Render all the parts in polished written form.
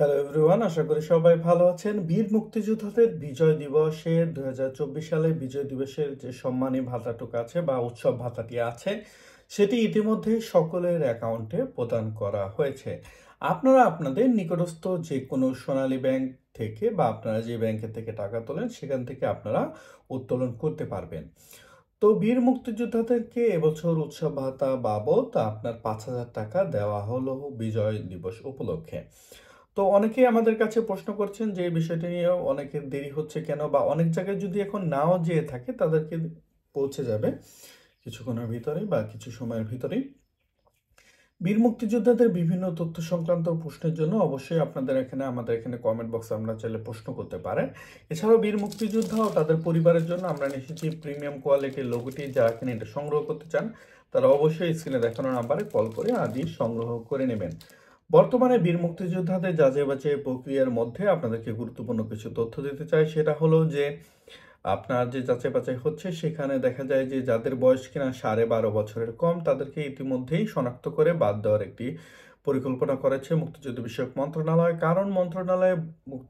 Hello everyone, আশা করি সবাই ভালো আছেন। বীর মুক্তিযোদ্ধাদের বিজয় দিবসের ২০২৪ সালে বিজয় দিবসের যে সম্মানী ভাতাটুকু আছে বা উৎসব ভাতাটি আছে, সেটি ইতিমধ্যে সকলের অ্যাকাউন্টে প্রদান করা হয়েছে। আপনারা আপনাদের নিকটস্থ যে কোনো সোনালী ব্যাংক থেকে বা আপনারা যে ব্যাংকের থেকে টাকা তোলেন সেখান থেকে আপনারা উত্তোলন করতে পারবেন। তো বীর মুক্তিযোদ্ধাদেরকে এবছর উৎসব ভাতা বাবদ আপনার ৫,০০০ টাকা দেওয়া হলো বিজয় দিবস উপলক্ষে। তো অনেকেই আমাদের কাছে প্রশ্ন করছেন যে এই বিষয়টি নিয়েও অনেকের দেরি হচ্ছে কেন, বা অনেক জায়গায় যদি এখন নাও যেয়ে থাকে তাদেরকে পৌঁছে যাবে কিছুক্ষণের ভিতরেই বা কিছু সময়ের ভিতরেই। বীর মুক্তিযোদ্ধাদের বিভিন্ন তথ্য সংক্রান্ত প্রশ্নের জন্য অবশ্যই আপনাদের এখানে আমাদের এখানে কমেন্ট বক্সে আমরা চাইলে প্রশ্ন করতে পারেন। এছাড়াও বীর মুক্তিযোদ্ধা ও তাদের পরিবারের জন্য আমরা নিশ্চিত প্রিমিয়াম কোয়ালিটির লোগোটি যারা কিনে এটা সংগ্রহ করতে চান তারা অবশ্যই স্ক্রিনে দেখানো নাম্বারে কল করে আদি সংগ্রহ করে নেবেন। বর্তমানে বীর মুক্তিযোদ্ধাদের যাচাই বাছাই প্রক্রিয়ার মধ্যে আপনাদেরকে গুরুত্বপূর্ণ কিছু তথ্য দিতে চাই। সেটা হলো যে আপনার যে যাচাই বাছাই হচ্ছে সেখানে দেখা যায় যে যাদের বয়স কিনা 12.5 বছরের কম তাদেরকে ইতিমধ্যেই শনাক্ত করে বাদ দেওয়ার একটি পরিকল্পনা করেছে মুক্তিযুদ্ধ বিষয়ক মন্ত্রণালয়। কারণ মন্ত্রণালয়ে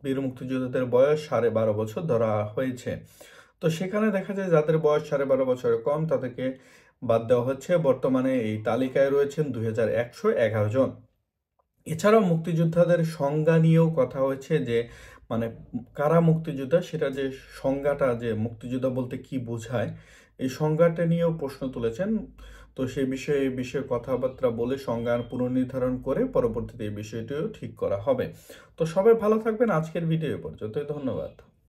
বীর মুক্তিযোদ্ধাদের বয়স 12.5 বছর ধরা হয়েছে। তো সেখানে দেখা যায় যাদের বয়স 12.5 বছরের কম তাদেরকে বাদ দেওয়া হচ্ছে। বর্তমানে এই তালিকায় রয়েছেন 2111 জন। এছাড়াও মুক্তিযোদ্ধাদের সংজ্ঞা নিয়েও কথা হয়েছে যে মানে কারা মুক্তিযোদ্ধা, সেটা যে সংজ্ঞাটা, যে মুক্তিযোদ্ধা বলতে কি বোঝায়, এই সংজ্ঞাটা নিয়েও প্রশ্ন তুলেছেন। তো সেই বিষয়ে কথাবার্তা বলে সংজ্ঞা পুনর্নির্ধারণ করে পরবর্তীতে এই বিষয়টিও ঠিক করা হবে। তো সবাই ভালো থাকবেন। আজকের ভিডিও এ পর্যন্তই। ধন্যবাদ।